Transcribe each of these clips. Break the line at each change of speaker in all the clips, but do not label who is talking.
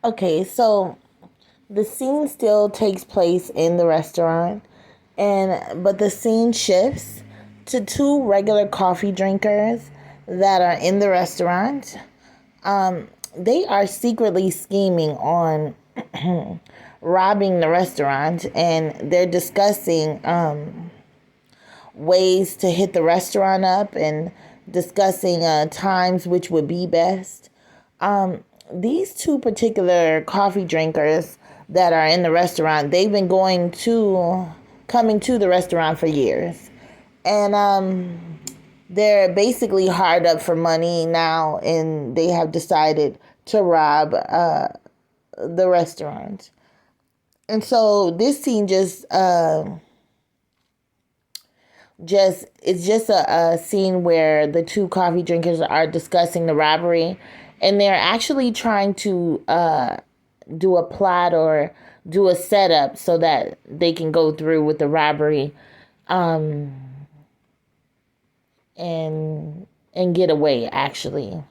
Okay, so the scene still takes place in the restaurant, and but the scene shifts to two regular coffee drinkers that are in the restaurant. They are secretly scheming on robbing the restaurant, and they're discussing ways to hit the restaurant up and discussing times which would be best. These two particular coffee drinkers that are in the restaurant, they've been coming to the restaurant for years. And they're basically hard up for money now, and they have decided to rob the restaurant. And so this scene just it's just a scene where the two coffee drinkers are discussing the robbery, and they're actually trying to do a plot or do a setup so that they can go through with the robbery, um, and get away actually.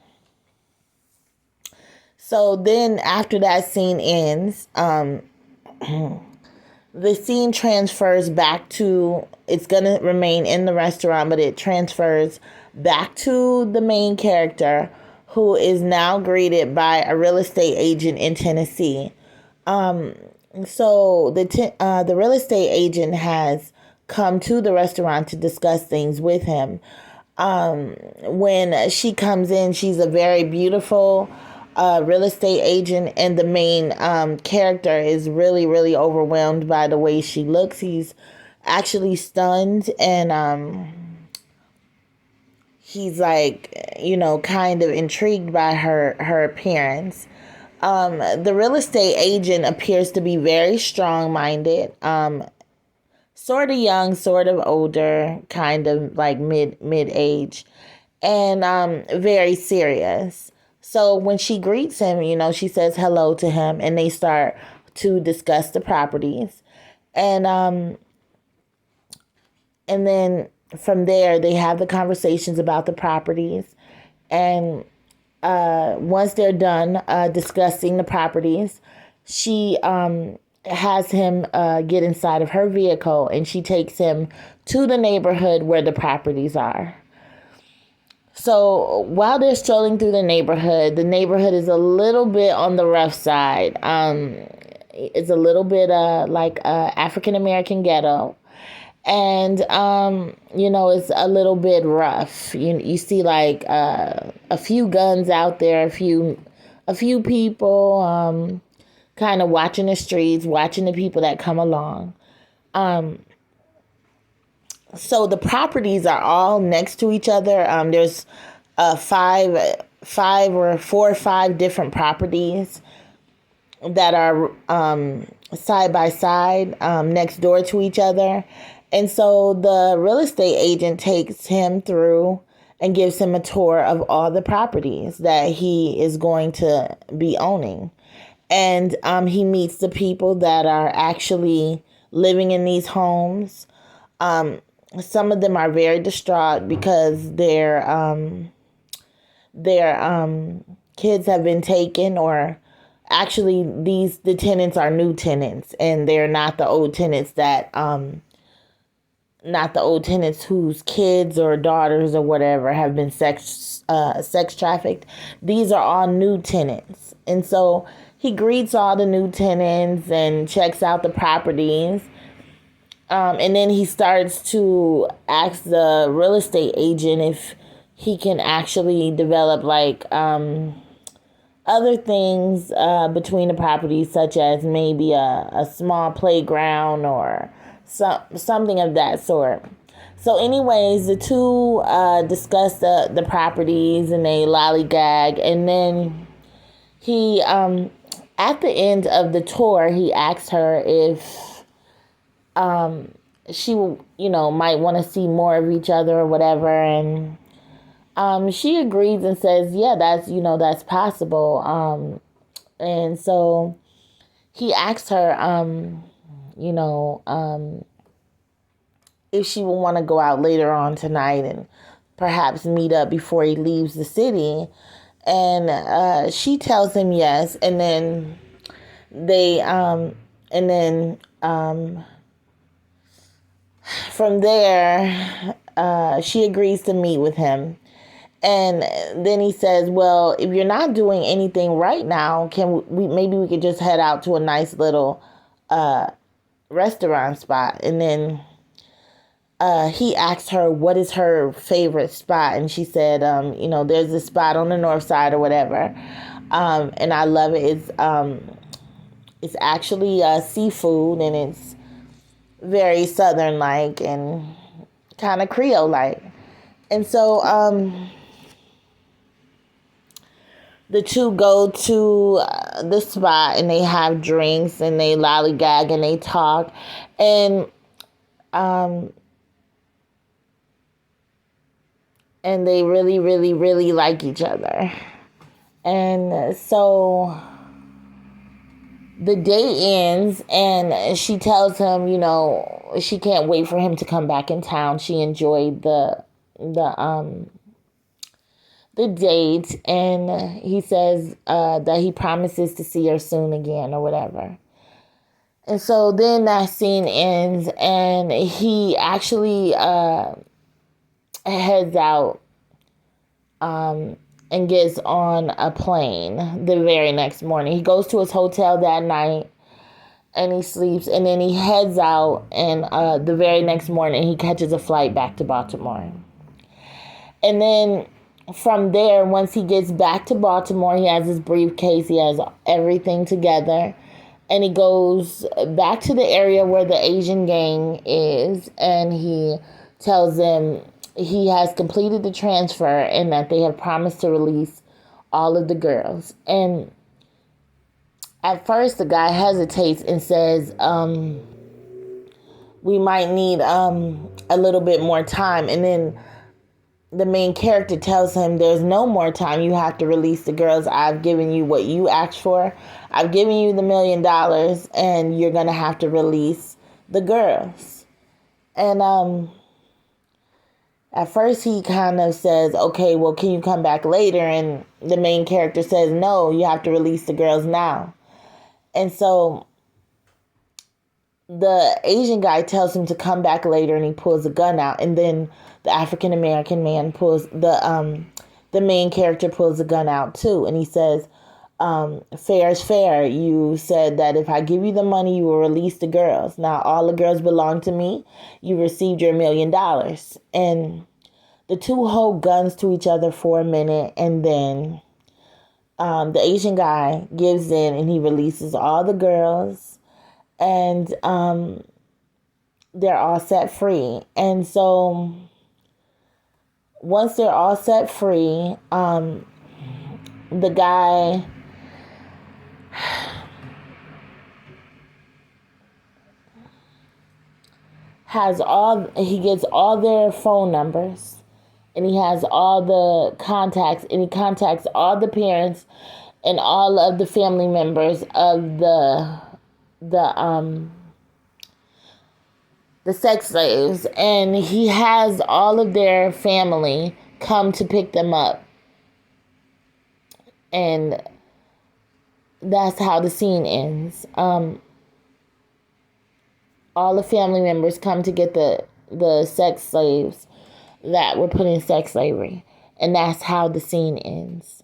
So then after that scene ends, the scene transfers back to, it's going to remain in the restaurant, but it transfers back to the main character, who is now greeted by a real estate agent in Tennessee. So the real estate agent has come to the restaurant to discuss things with him. When she comes in, she's a very beautiful real estate agent, and the main character is really, really overwhelmed by the way she looks. He's actually stunned, and he's like, kind of intrigued by her appearance. The real estate agent appears to be very strong-minded, sort of young, sort of older, kind of like mid age, and very serious. So when she greets him, she says hello to him, and they start to discuss the properties, and then from there they have the conversations about the properties, and once they're done discussing the properties, she has him get inside of her vehicle, and she takes him to the neighborhood where the properties are. So while they're strolling through the neighborhood is a little bit on the rough side. It's a little bit like African American ghetto, and it's a little bit rough. You see like a few guns out there, a few people kind of watching the streets, watching the people that come along. So the properties are all next to each other. There's five or four or five different properties that are side by side, next door to each other. And so the real estate agent takes him through and gives him a tour of all the properties that he is going to be owning. And he meets the people that are actually living in these homes. Some of them are very distraught because their kids have been taken, or actually the tenants are new tenants, and they're not the old tenants whose kids or daughters or whatever have been sex trafficked. These are all new tenants, and so he greets all the new tenants and checks out the properties. And then he starts to ask the real estate agent if he can actually develop like other things between the properties, such as maybe a small playground or something of that sort. So anyways, the two discuss the properties, and they lollygag, and then he at the end of the tour, he asks her if she might want to see more of each other or whatever, and she agrees and says, yeah, that's possible. And so he asks her if she will want to go out later on tonight and perhaps meet up before he leaves the city. And she tells him yes, and then they and then from there, she agrees to meet with him. And then he says, well, if you're not doing anything right now, can we maybe we could just head out to a nice little restaurant spot. And then he asked her what is her favorite spot, and she said, there's this spot on the north side or whatever, and I love it. It's actually seafood, and it's very southern like and kind of Creole like. And so the two go to the spot, and they have drinks, and they lollygag, and they talk, and they really, really, really like each other. And so the day ends, and she tells him, she can't wait for him to come back in town. She enjoyed the date, and he says that he promises to see her soon again or whatever. And so then that scene ends, and he actually heads out and gets on a plane the very next morning. He goes to his hotel that night, and he sleeps, and then he heads out, and the very next morning he catches a flight back to Baltimore. And then from there, once he gets back to Baltimore, he has his briefcase, he has everything together, and he goes back to the area where the Asian gang is, and he tells them he has completed the transfer and that they have promised to release all of the girls. And at first, the guy hesitates and says, we might need a little bit more time. And then the main character tells him there's no more time. You have to release the girls. I've given you what you asked for. I've given you the $1 million, and you're going to have to release the girls. And at first he kind of says, okay, well, can you come back later? And the main character says, no, you have to release the girls now. And so the Asian guy tells him to come back later, and he pulls a gun out. And then the African American man pulls the main character pulls a gun out too, and he says, fair is fair. You said that if I give you the money, you will release the girls. Now all the girls belong to me. You received your $1 million. And the two hold guns to each other for a minute, and then the Asian guy gives in, and he releases all the girls, and they're all set free. And so once they're all set free, the guy he gets all their phone numbers, and he has all the contacts, and he contacts all the parents and all of the family members of the sex slaves, and he has all of their family come to pick them up. And that's how the scene ends. All the family members come to get the sex slaves that were put in sex slavery. And that's how the scene ends.